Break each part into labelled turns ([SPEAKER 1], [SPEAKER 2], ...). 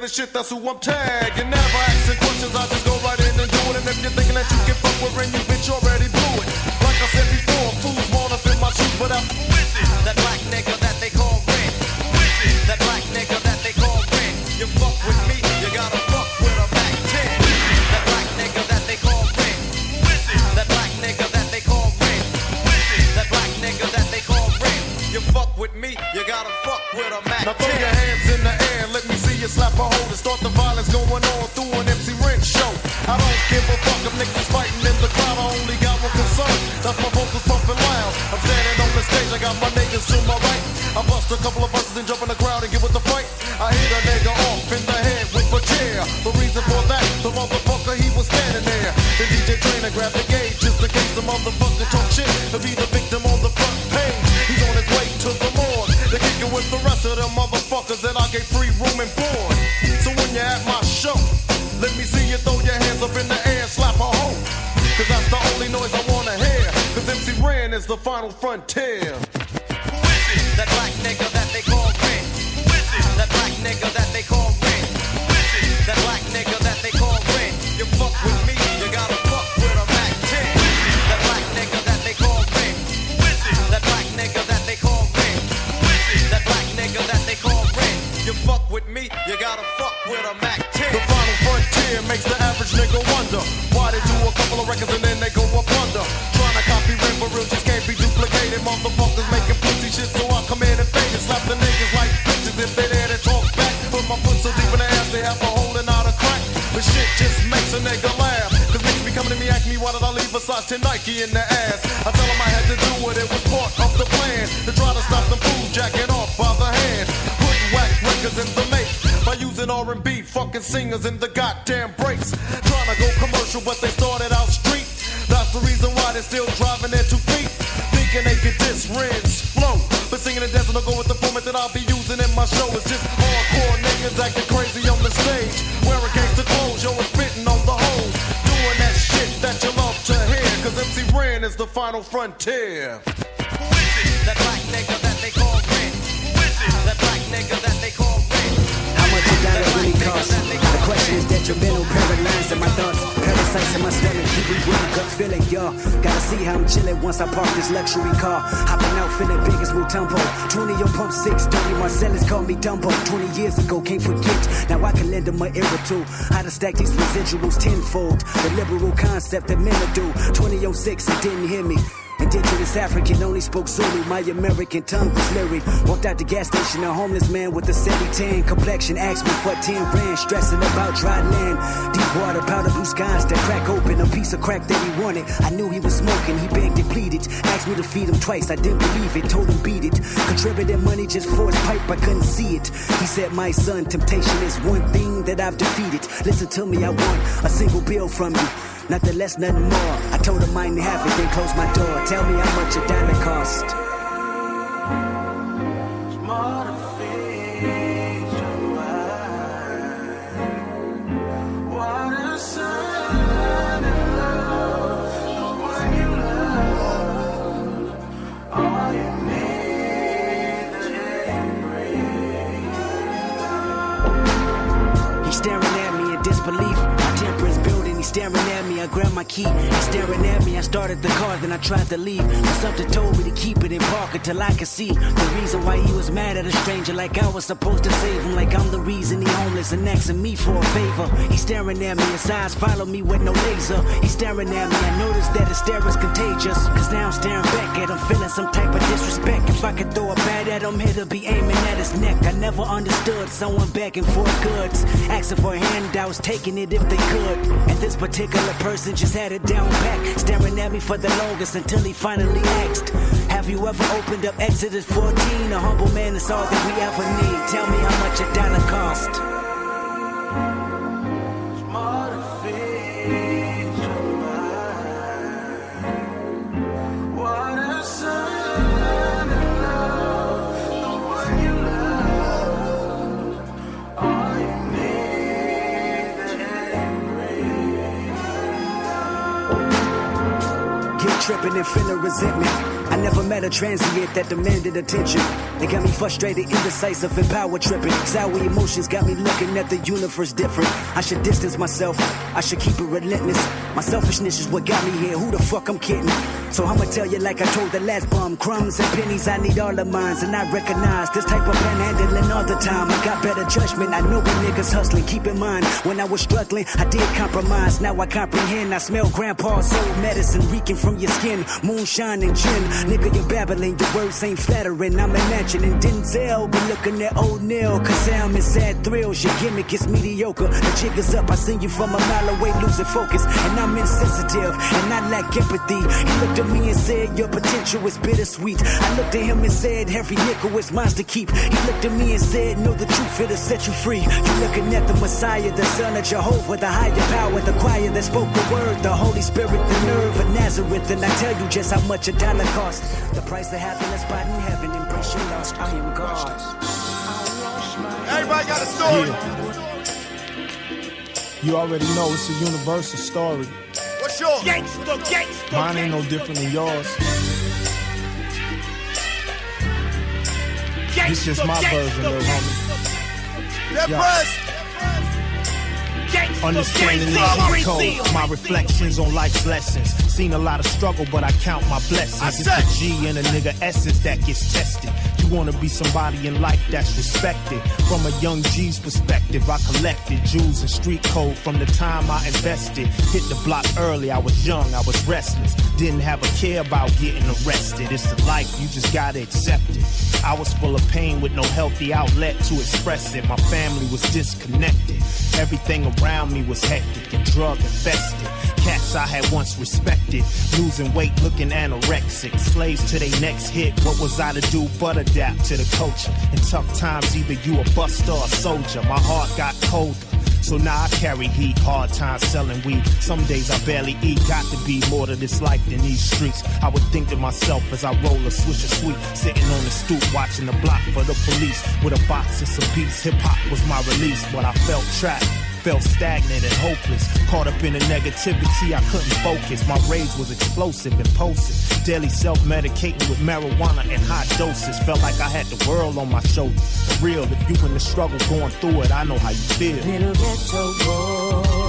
[SPEAKER 1] this shit, that's who I'm tagged. You never asking questions, I just go right in and do it. And if you're thinking that you can fuck with Ren, you bitch already blew it. Like I said before, fools wanna fit my shoes, but I'm with it. That black nigga that they call Ren. With it. That black nigga that they call Ren. You fuck with me, you gotta fuck with a Mac 10. That black nigga that they call Ren. With it. That black nigga that they call Ren. With it. That black nigga that they call Ren. You fuck with me, you gotta fuck with a Mac 10. Now throw your hands in the air, let me see you slap a hold and start the violence going on through an MC Ren show. I don't give a fuck if niggas fighting in the crowd, I only got one concern, that's my vocals pumping loud. I'm standing on the stage, I got my niggas to my right. I bust a couple of verses and jump in the crowd and get with the fight. I hit a nigga off in the head with a chair. The reason for that, the motherfucker, he was standing there. The DJ trainer grabbed the gauge just in case the motherfucker talk shit to be the victim on the front page. He's on his way to the morgue to kick it with the rest of them motherfuckers that I gave free room and board. So when you're at my show, let me see you throw your hands up in the air and slap a hoe. Cause that's the only noise I wanna hear. Cause MC Ren is the final frontier. That black nigga that they call Ren. That black nigga that they call Ren. That black nigga that they call Ren. You fuck with me, you gotta fuck with a Mac 10. That black nigga that they call Ren. That black nigga that they call Ren. That black nigga that they call Ren. You fuck with me, you gotta fuck with a Mac 10. The final frontier makes the average nigga wonder why they do a couple of records and then they go up under. Trying to copy Ren for real just can't be duplicated. Motherfuckers making pussy shit, so I come in and fade and slap the niggas like bitches if they there to talk back. Put my foot so deep in the ass they have a hole and not a crack. But shit just makes a nigga laugh. Cause niggas be coming to me asking me why did I leave Versace Nike in the ass. I tell them I had to do it, it was part of the plan to try to stop them fools jacking off by the hand. Putting whack records in the make by using R&B, fucking singers in the goddamn breaks. Trying to go commercial but they started out street. That's the reason why they're still driving their 2 feet. Thinking they could diss Ren's flow, but singing and dancing will go with the format that I'll be using in my show. It's just hardcore niggas acting crazy on the stage, wearing gangster clothes, yo, and spitting on the hoes, doing that shit that you love to hear. Cause MC Ren is the final frontier. That black nigga that they call Ren. That black nigga that they call Ren.
[SPEAKER 2] How much did that really cost? The question is detrimental, paralyzed in my thoughts, parasites in my stomach, keep me with a gut feeling, y'all. Gotta see how I'm chilling once I park this luxury car. Hopping out feeling big as Mutombo. 20 on pump 6, dirty Marcellus called me Dumbo. 20 years ago, can't forget. Now I can lend them my ear or two. How to stack these residuals tenfold. The liberal concept that men do. 2006, it didn't hear me. Indigenous African, only spoke Zulu. My American tongue was lyric. Walked out the gas station, a homeless man with a 70-tan complexion. Asked me for 10 rand, stressing about dry land. Deep water, powder blue skies that crack open. A piece of crack that he wanted. I knew he was smoking, he begged and pleaded. Asked me to feed him twice, I didn't believe it. Told him beat it. Contributed money just for his pipe, I couldn't see it. He said, my son, temptation is one thing that I've defeated. Listen to me, I want a single bill from you. Nothing less, nothing more. I told him I didn't have it, then closed my door. Tell me how much a diamond cost. He's staring at me in disbelief. My temper is building. He's staring at me. I grabbed my key. He's staring at me. I started the car, then I tried to leave. But something told me to keep it in park until I could see the reason why he was mad at a stranger. Like I was supposed to save him. Like I'm the reason he homeless and asking me for a favor. He's staring at me. His eyes follow me with no laser. He's staring at me. I noticed that his stare is contagious. Cause now I'm staring back at him, feeling some type of disrespect. If I could throw a bat at him, he'd be aiming at his neck. I never understood someone begging for goods, asking for handouts, taking it if they could. And this particular person just had it down back, staring at me for the longest until he finally asked, have you ever opened up Exodus 14? A humble man is all that we ever need. Tell me how much a dollar cost. tripping and feeling resentment. I never met a transient that demanded attention. They got me frustrated, indecisive, and power tripping. Sour emotions got me looking at the universe different. I should distance myself, I should keep it relentless. My selfishness is what got me here, who the fuck I'm kidding? So I'ma tell you like I told the last bum. Crumbs and pennies, I need all of mine. And I recognize this type of panhandling all the time. I got better judgment, I know when niggas hustling. Keep in mind, when I was struggling, I did compromise. Now I comprehend, I smell grandpa's soul medicine reeking from your skin. Moonshine and gin, nigga you're babbling. Your words ain't flattering, I'm imagining Denzel. Be looking at old Neil, cause I'm in sad thrills. Your gimmick is mediocre, the jig is up. I seen you from a mile away losing focus. And I'm insensitive, and I lack empathy. He looked at me and said, your potential is bittersweet. I looked at him and said, every nickel is mine to keep. He looked at me and said, know the truth, it'll set you free. You're looking at the Messiah, the Son of Jehovah, the higher power, the choir that spoke the word, the Holy Spirit, the nerve of Nazareth. And I tell you just how much a dollar costs. The price of having a spot in heaven. Embrace your loss, I am God.
[SPEAKER 1] Everybody got a story.
[SPEAKER 3] Yeah. You already know it's a universal story.
[SPEAKER 1] What's yours?
[SPEAKER 4] Gangsta.
[SPEAKER 3] Mine ain't no different than yours. This just my version, little homie.
[SPEAKER 1] That
[SPEAKER 3] Yeah.
[SPEAKER 1] press.
[SPEAKER 3] Understanding is my code, my reflections on life's lessons. Seen a lot of struggle, but I count my blessings. It's a G and a nigga essence that gets tested. You wanna be somebody in life that's respected. From a young G's perspective, I collected jewels and street code from the time I invested. Hit the block early, I was young, I was restless. Didn't have a care about getting arrested. It's the life, you just gotta accept it. I was full of pain with no healthy outlet to express it. My family was disconnected. Everything around me was hectic and drug infested. Cats I had once respected, losing weight, looking anorexic. Slaves to their next hit, what was I to do but adapt to the culture? In tough times, either you a buster or a soldier. My heart got colder, so now I carry heat. Hard times selling weed, some days I barely eat. Got to be more to this life than these streets. I would think to myself as I roll a swish of sweet, sitting on the stoop watching the block for the police. With a box and some beats, hip-hop was my release. But I felt trapped, felt stagnant and hopeless. Caught up in the negativity, I couldn't focus. My rage was explosive, impulsive. Daily self-medicating with marijuana and high doses. Felt like I had the world on my shoulders. For real, if you in the struggle going through it, I know how you feel.
[SPEAKER 5] Little ghetto boys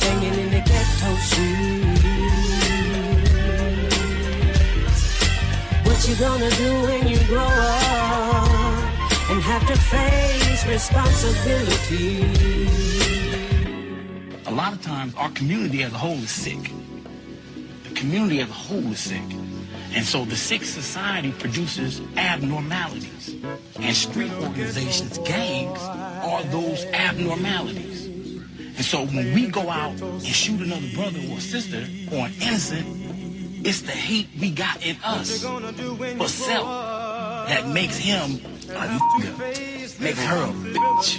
[SPEAKER 5] hanging in the ghetto streets. What you gonna do when you grow up and have to face responsibility?
[SPEAKER 4] A lot of times, our community as a whole is sick. The community as a whole is sick. And so the sick society produces abnormalities. And street organizations, gangs, are those abnormalities. And so when we go out and shoot another brother or sister or an innocent, it's the hate we got in us for self that makes him a nigga, makes her a bitch.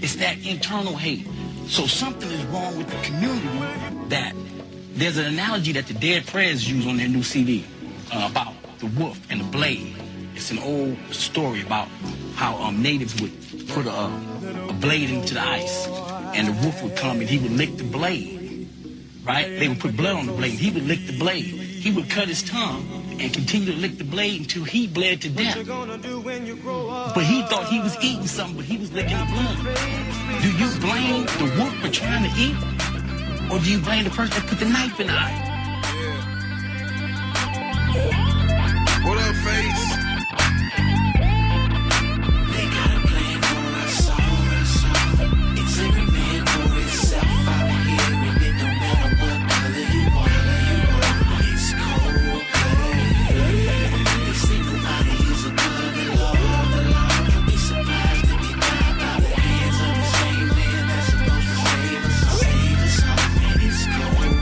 [SPEAKER 4] It's that internal hate. So something is wrong with the community. That there's an analogy that the Dead Prez use on their new CD about the wolf and the blade. It's an old story about how natives would put a blade into the ice, and the wolf would come and he would lick the blade. Right? They would put blood on the blade. He would lick the blade. He would cut his tongue and continue to lick the blade until he bled to death. But he thought he was eating something, but he was licking the blood. Do you blame the wolf for trying to eat? Or do you blame the person that put the knife in the eye?
[SPEAKER 1] What up, Face?
[SPEAKER 5] They got a plan for us all. It's every man for himself out here, and it don't matter what color you are. It's cold, This ain't nobody is above the law. You'll be surprised to be died by the hands of the same man that's supposed to save us all. And it's cold.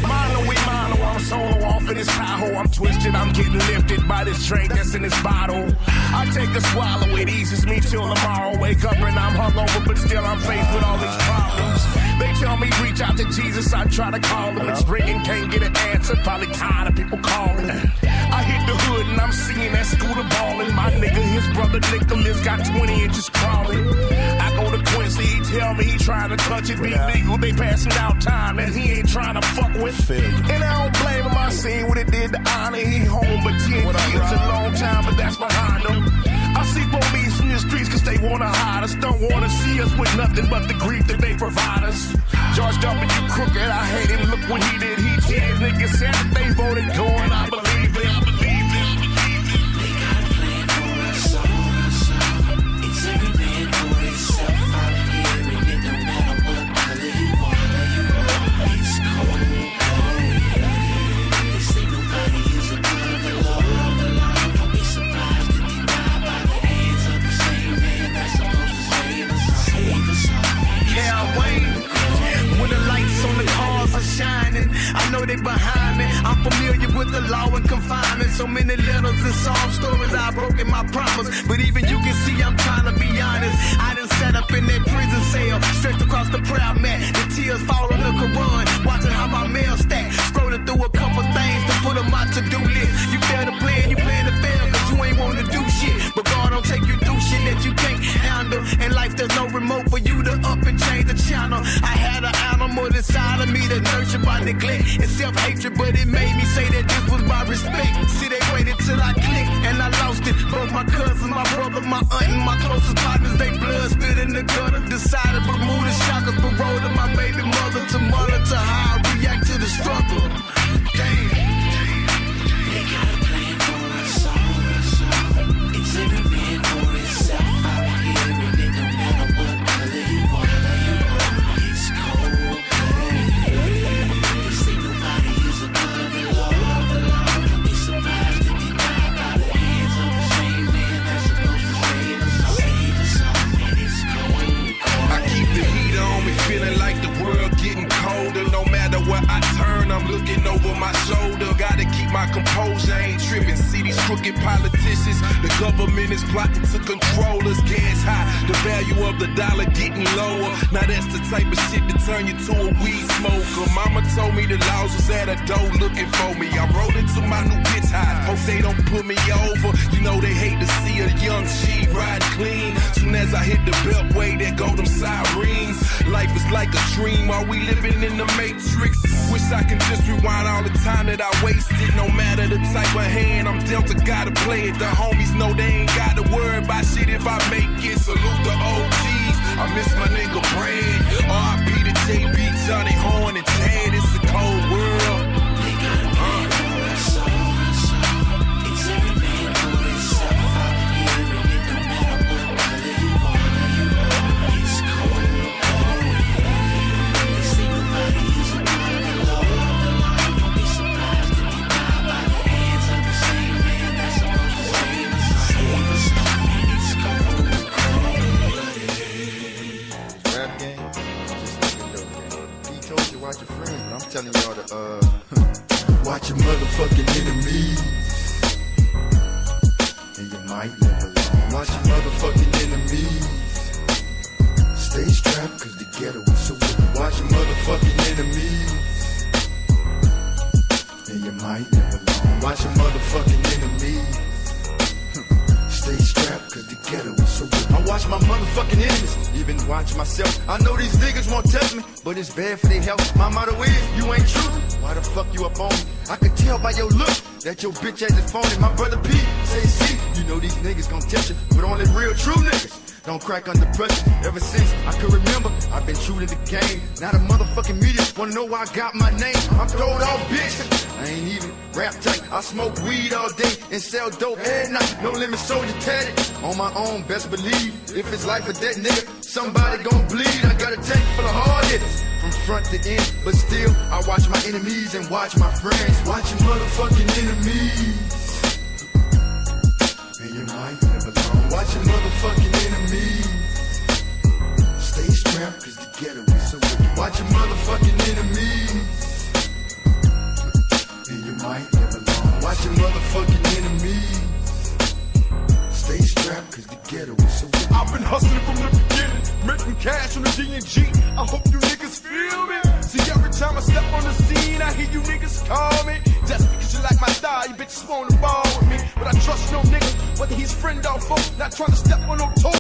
[SPEAKER 6] Mono, we mono, I'm solo off in this high-ho. I'm twisted, I'm getting lifted by this drink that's in this bottle. I take a swallow, it eases me till tomorrow. Wake up and I'm hungover, but still I'm faced with all these problems. They tell me reach out to Jesus, I try to call him. It's ringing, can't get an answer, probably tired of people calling. I hit the hood and I'm seeing that scooter ballin'. My nigga, his brother Nicholas got 20 inches crawling. I go to Quincy, he tell me he trying to touch it. Be legal, they passing out time and he ain't trying to fuck with. And I don't blame him, I seen what it did to honor. He home, but 10 years a long time, but that's behind him. I see police in the streets cause they wanna hide us. Don't wanna see us with nothing but the grief that they provide us. George W. Crooked, I hate him, look what he did. He did, niggas said that they voted go and I believe it, I believe it, I believe it.
[SPEAKER 5] They got a plan for us all. It's every man for himself out here, and it don't matter what color you are. It's cold, they say nobody is above the law. Don't be surprised if you die by the hands of the same man that's supposed to save us all.
[SPEAKER 7] Yeah, Wayne. When the lights on the cars are shining, I know they behind me. I'm familiar with the law and confinement. So many letters and sob stories, I've broken my promise. But even you can see I'm trying to be honest. I done sat up in that prison cell, stretched across the prayer mat. The tears fall on the Quran, watching how my mail stack. Scrolling through a couple things to put on my to-do list. You fail to plan, you plan to fail, cause you ain't want to do shit. But God don't take you through shit that you can't handle. In life there's no remote for you to up and change the channel. I had an animal inside of me that nurtured by neglect and self-hatred, but it made me say that this was my respect. See, they waited till I clicked and I lost it. Both my cousin, my brother, my aunt, and my closest partners, they blood spit in the gutter. Decided to remove the shockers, parole to my baby mother to monitor how I react to the struggle. Damn.
[SPEAKER 5] They got a plan for us all. It's every man for himself out here, and it don't matter what color you are. It's cold, they say nobody is above the law. Don't be surprised if you die by the hands of the same man that's supposed to save us all. It's cold.
[SPEAKER 6] I keep the heat on me, feeling like the world getting colder. No matter where I turn, I'm looking over my shoulder. Gotta keep my composure, ain't tripping. See these crooked politicians, the government is plotting to control us. Gas high, the value of the dollar getting lower. Now that's the type of shit to turn you to a weed smoker. Mama told me the laws was at a door looking for me. I rode into my new bitch high, hope they don't put me over. You know they hate to see a young she ride clean. Soon as I hit the beltway, there go them sirens. Life is like a dream, are we living in the matrix? Wish I can just rewind all the time that I wasted. No matter the type of hand I'm dealt, I gotta play it. The homies know they ain't gotta worry about shit if I make it. Salute the OGs, I miss my nigga Brad. R.I.P. to JB, Johnny Horn, and Chad. It's a cold world.
[SPEAKER 5] They got a plan for us all. It's every man for himself out here, and it don't matter what color you are. It's cold, they say nobody is above the law. Don't be surprised if you die by the hands of the same man that's supposed to save us all. It's cold.
[SPEAKER 8] Rap game, just like a dope game. He told you watch your friends, but I'm telling y'all to watch your motherfucking enemies, and you might live alone. Watch your motherfucking enemies. Stay strapped, cause the ghetto is so wicked. Watch your motherfucking enemies, and you might live alone. Watch your motherfucking enemies. Stay strapped, cause the ghetto is so wicked. I watch my motherfucking enemies, even watch myself. I know these niggas won't touch me, but it's bad for their health. My motto is, you ain't true. Why the fuck you up on me? I can tell by your look that your bitch ass is phony. My brother P, say see, you know these niggas gon' test you, but only real true niggas don't crack under pressure. Ever since I can remember, I've been true to the game. Now the motherfucking media wanna know why I got my name. I'm throwed off, bitch. I ain't even rap tight. I smoke weed all day and sell dope every night. No limit soldier tatted. On my own, best believe. If it's life or death, nigga, somebody gon' bleed. I got a tank full of hard hitters from front to end, but still I watch my enemies and watch my friends. Watch your motherfucking enemies, and you might never alone. Watch your motherfucking enemies. Stay strapped, cause the ghetto is so wicked. Watch your motherfucking enemies, and you might never alone. Watch your motherfucking enemies. Stay strapped, cause the ghetto is so wicked.
[SPEAKER 6] I've been hustling from the beginning, making cash on the D&G. I hope you niggas feel me. See, every time I step on the scene, I hear you niggas call me. Just because you like my style, you bitches wanna ball with me. But I trust no nigga, whether he's friend or foe. Not trying to step on no toes,